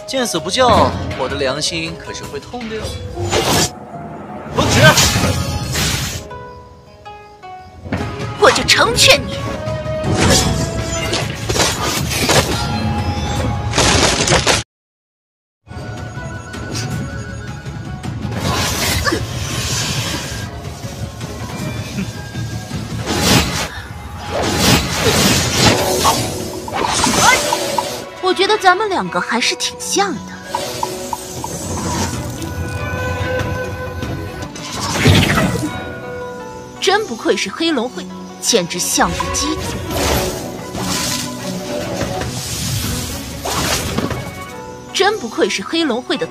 见死不救，我的良心可是会痛的哟。不止，我就成全你。我觉得咱们两个还是挺像的。真不愧是黑龙会，简直像只鸡子。真不愧是黑龙会的，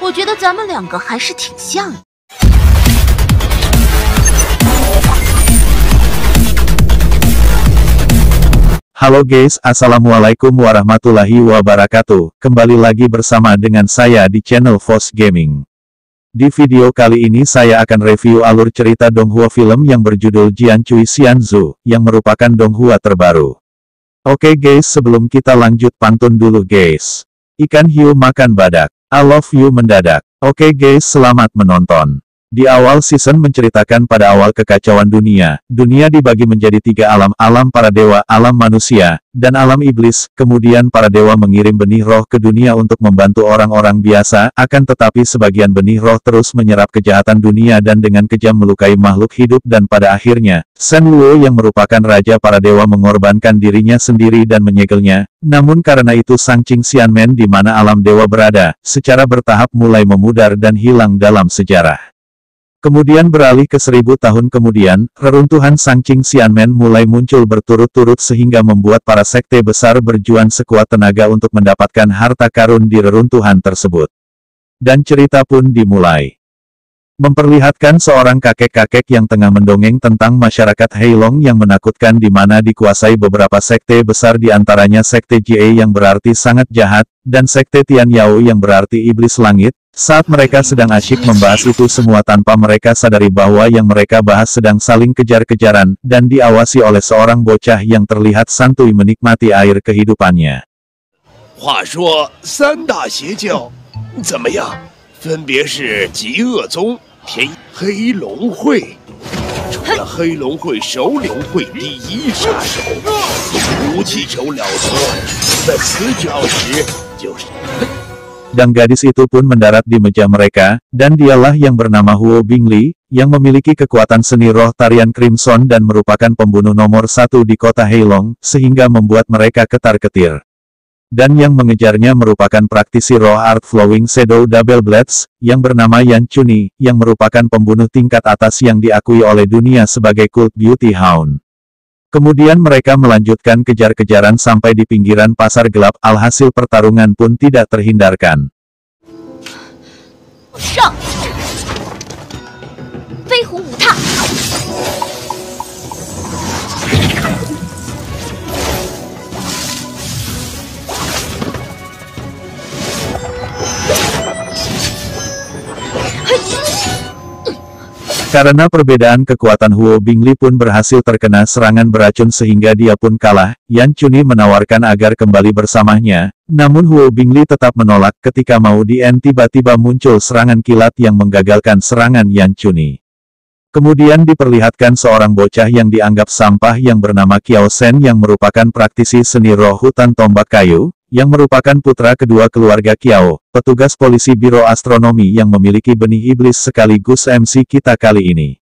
我觉得咱们两个还是挺像的。Halo guys, assalamualaikum warahmatullahi wabarakatuh. Kembali lagi bersama dengan saya di channel Fox Gaming. Di video kali ini saya akan review alur cerita Donghua film yang berjudul Jianchui Xianzu, yang merupakan Donghua terbaru. Oke guys, sebelum kita lanjut pantun dulu guys. Ikan hiu makan badak, I love you mendadak. Oke guys, selamat menonton. Di awal season menceritakan pada awal kekacauan dunia dibagi menjadi 3 alam, alam para dewa, alam manusia, dan alam iblis. Kemudian para dewa mengirim benih roh ke dunia untuk membantu orang-orang biasa, akan tetapi sebagian benih roh terus menyerap kejahatan dunia dan dengan kejam melukai makhluk hidup dan pada akhirnya, Shen Luo yang merupakan raja para dewa mengorbankan dirinya sendiri dan menyegelnya. Namun karena itu Sang Qing Xianmen di mana alam dewa berada, secara bertahap mulai memudar dan hilang dalam sejarah. Kemudian beralih ke 1000 tahun kemudian, reruntuhan Sang Qing Xianmen mulai muncul berturut-turut sehingga membuat para sekte besar berjuang sekuat tenaga untuk mendapatkan harta karun di reruntuhan tersebut. Dan cerita pun dimulai. Memperlihatkan seorang kakek-kakek yang tengah mendongeng tentang masyarakat Heilong yang menakutkan di mana dikuasai beberapa sekte besar di antaranya sekte Jie yang berarti sangat jahat, dan sekte Tian Yao yang berarti iblis langit. Saat mereka sedang asyik membahas itu semua tanpa mereka sadari bahwa yang mereka bahas sedang saling kejar-kejaran, dan diawasi oleh seorang bocah yang terlihat santuy menikmati air kehidupannya. 话说三大邪教怎么样？分别是极恶宗、天黑龙会。除了黑龙会首领会第一杀手吴奇仇了夺，在此角时就是。 Dan gadis itu pun mendarat di meja mereka, dan dialah yang bernama Huo Bingli, yang memiliki kekuatan seni roh tarian Crimson dan merupakan pembunuh nomor 1 di kota Heilong, sehingga membuat mereka ketar-ketir. Dan yang mengejarnya merupakan praktisi roh art Flowing Shadow Double Blades, yang bernama Yan Chuni, yang merupakan pembunuh tingkat atas yang diakui oleh dunia sebagai Cult Beauty Hound. Kemudian mereka melanjutkan kejar-kejaran sampai di pinggiran pasar gelap, alhasil pertarungan pun tidak terhindarkan. Sang! 飞虎舞踏! Karena perbedaan kekuatan Huo Bingli pun berhasil terkena serangan beracun sehingga dia pun kalah, Yan Chuni menawarkan agar kembali bersamanya, namun Huo Bingli tetap menolak. Ketika mau di-end tiba-tiba muncul serangan kilat yang menggagalkan serangan Yan Chuni. Kemudian diperlihatkan seorang bocah yang dianggap sampah yang bernama Kiao Shen yang merupakan praktisi seni roh hutan tombak kayu, yang merupakan putra kedua keluarga Kiao, petugas polisi biro astronomi yang memiliki benih iblis sekaligus MC kita kali ini.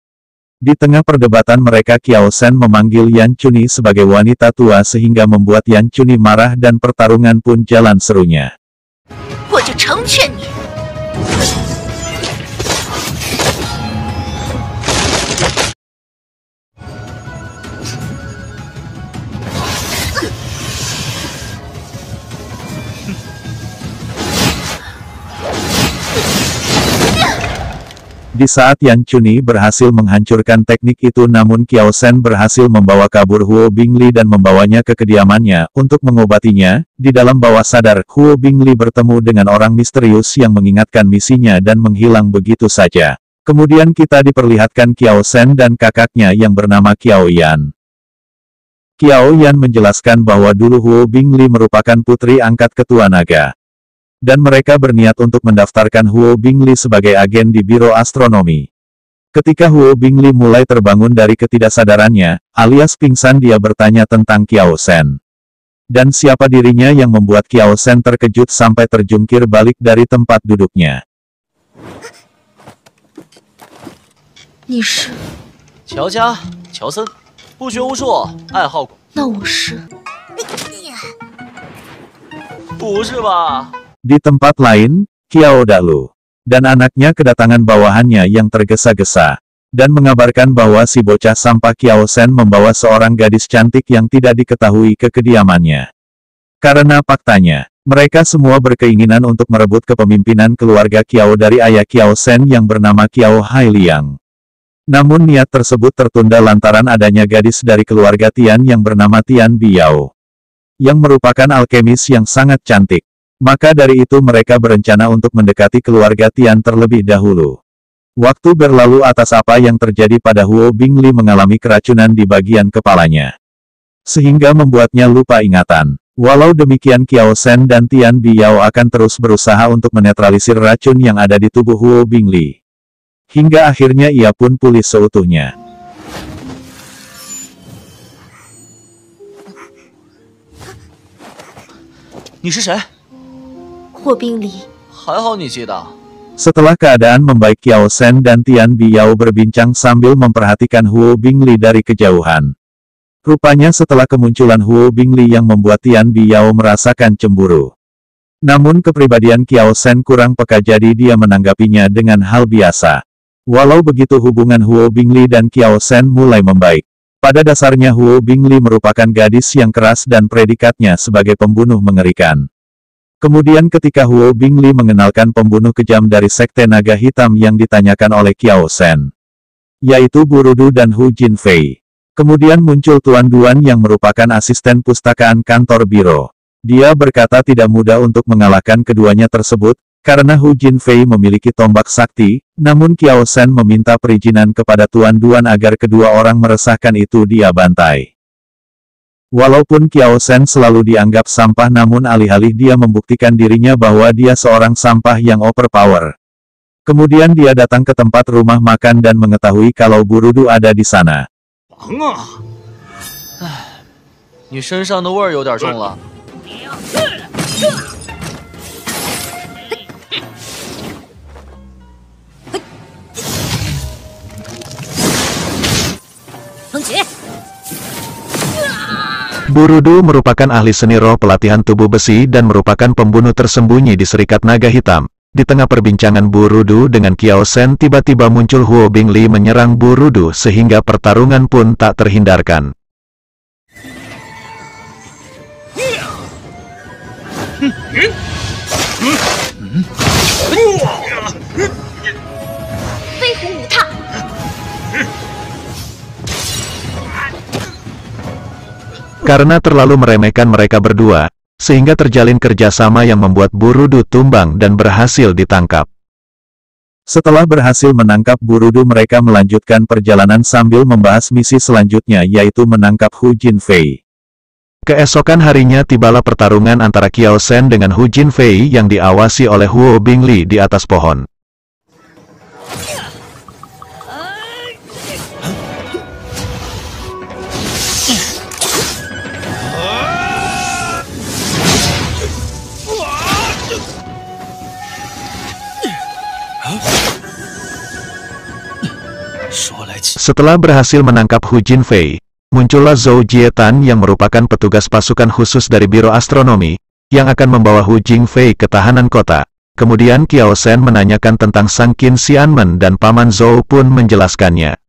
Di tengah perdebatan mereka Kiao Shen memanggil Yan Chuni sebagai wanita tua sehingga membuat Yan Chuni marah dan pertarungan pun jalan serunya. 我就成全你。 Di saat Yan Chuni berhasil menghancurkan teknik itu namun Kiao Shen berhasil membawa kabur Huo Bingli dan membawanya ke kediamannya untuk mengobatinya. Di dalam bawah sadar, Huo Bingli bertemu dengan orang misterius yang mengingatkan misinya dan menghilang begitu saja. Kemudian kita diperlihatkan Kiao Shen dan kakaknya yang bernama Kiao Yan. Kiao Yan menjelaskan bahwa dulu Huo Bingli merupakan putri angkat ketua naga. Dan mereka berniat untuk mendaftarkan Huo Bingli sebagai agen di Biro Astronomi. Ketika Huo Bingli mulai terbangun dari ketidaksadarannya, alias pingsan, dia bertanya tentang Kiao Shen. Dan siapa dirinya yang membuat Kiao Shen terkejut sampai terjungkir balik dari tempat duduknya. 你是？ 乔家，乔森，不学无术，爱好广。 那我是？ 不是吧？ Di tempat lain, Kiao Dalu dan anaknya kedatangan bawahannya yang tergesa-gesa, dan mengabarkan bahwa si bocah sampah Kiao Shen membawa seorang gadis cantik yang tidak diketahui kekediamannya. Karena faktanya, mereka semua berkeinginan untuk merebut kepemimpinan keluarga Kiao dari ayah Kiao Shen yang bernama Kiao Hailiang. Namun niat tersebut tertunda lantaran adanya gadis dari keluarga Tian yang bernama Tian Biao, yang merupakan alkemis yang sangat cantik. Maka dari itu mereka berencana untuk mendekati keluarga Tian terlebih dahulu. Waktu berlalu atas apa yang terjadi pada Huo Bingli mengalami keracunan di bagian kepalanya, sehingga membuatnya lupa ingatan. Walau demikian Kiao Shen dan Tian Biao akan terus berusaha untuk menetralisir racun yang ada di tubuh Huo Bingli. Hingga akhirnya ia pun pulih seutuhnya. 你是谁？ 霍冰离， 还好你记得。 Setelah keadaan membaik, Kiao Shen dan Tian Biao berbincang sambil memperhatikan Huo Bingli dari kejauhan. Rupanya setelah kemunculan Huo Bingli yang membuat Tian Biao merasakan cemburu. Namun kepribadian Kiao Shen kurang peka, jadi dia menanggapinya dengan hal biasa. Walau begitu hubungan Huo Bingli dan Kiao Shen mulai membaik. Pada dasarnya Huo Bingli merupakan gadis yang keras dan predikatnya sebagai pembunuh mengerikan. Kemudian ketika Huo Bingli mengenalkan pembunuh kejam dari Sekte Naga Hitam yang ditanyakan oleh Kiao Shen, yaitu Burudu dan Hu Jinfei. Kemudian muncul Tuan Duan yang merupakan asisten pustakaan kantor biro. Dia berkata tidak mudah untuk mengalahkan keduanya tersebut, karena Hu Jinfei memiliki tombak sakti, namun Kiao Shen meminta perizinan kepada Tuan Duan agar kedua orang meresahkan itu dia bantai. Walaupun Kiao Shen selalu dianggap sampah, namun alih-alih dia membuktikan dirinya bahwa dia seorang sampah yang overpower. Kemudian dia datang ke tempat rumah makan dan mengetahui kalau Burudu ada di sana. 你身上的味儿有点重了。 Burudu merupakan ahli seni roh pelatihan tubuh besi dan merupakan pembunuh tersembunyi di Serikat Naga Hitam. Di tengah perbincangan Burudu dengan Kiao Shen, tiba-tiba muncul Huo Bingli menyerang Burudu sehingga pertarungan pun tak terhindarkan. Karena terlalu meremehkan mereka berdua, sehingga terjalin kerjasama yang membuat Burudu tumbang dan berhasil ditangkap. Setelah berhasil menangkap Burudu, mereka melanjutkan perjalanan sambil membahas misi selanjutnya, yaitu menangkap Hu Jinfei. Keesokan harinya tibalah pertarungan antara Kiao Shen dengan Hu Jinfei yang diawasi oleh Huo Bingli di atas pohon. Setelah berhasil menangkap Hu Jinfei, muncullah Zhou Jietan yang merupakan petugas pasukan khusus dari Biro Astronomi, yang akan membawa Hu Jinfei ke tahanan kota. Kemudian Kiao Shen menanyakan tentang Sang Qin Xianmen dan Paman Zhou pun menjelaskannya.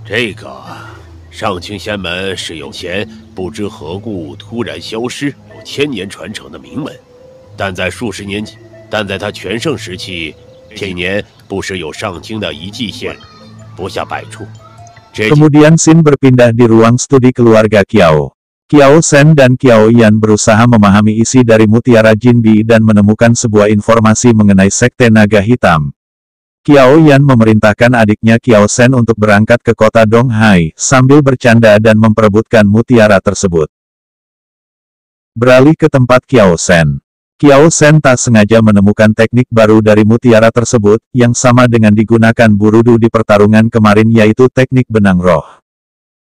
这个上清仙门是有前不知何故突然消失，有千年传承的名门，但在他全盛时期，这年不时有上清的遗迹现，不下100处。 Kemudian Xin berpindah di ruang studi keluarga Kiao. Kiao Shen dan Kiao Yan berusaha memahami isi dari Mutiara Jinbi dan menemukan sebuah informasi mengenai Sekte Naga Hitam. Kiao Yan memerintahkan adiknya Kiao Shen untuk berangkat ke kota Donghai, sambil bercanda dan memperebutkan mutiara tersebut. Beralih ke tempat Kiao Shen. Kiao Shen tak sengaja menemukan teknik baru dari mutiara tersebut, yang sama dengan digunakan Burudu di pertarungan kemarin yaitu teknik benang roh.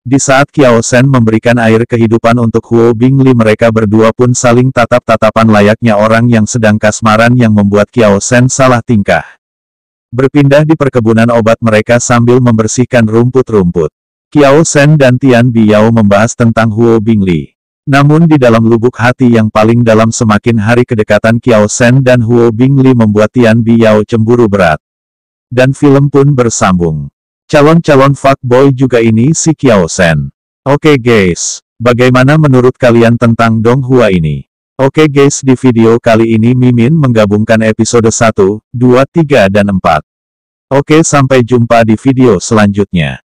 Di saat Kiao Shen memberikan air kehidupan untuk Huo Bingli, mereka berdua pun saling tatap-tatapan layaknya orang yang sedang kasmaran yang membuat Kiao Shen salah tingkah. Berpindah di perkebunan obat mereka sambil membersihkan rumput-rumput. Kiao Shen dan Tian Biao membahas tentang Huo Bingli. Namun di dalam lubuk hati yang paling dalam semakin hari kedekatan Kiao Shen dan Huo Bingli membuat Tian Biao cemburu berat. Dan film pun bersambung. Calon-calon fuckboy juga ini si Kiao Shen. Oke guys, bagaimana menurut kalian tentang Dong Hua ini? Oke guys, di video kali ini Mimin menggabungkan episode 1, 2, 3 dan 4. Oke, sampai jumpa di video selanjutnya.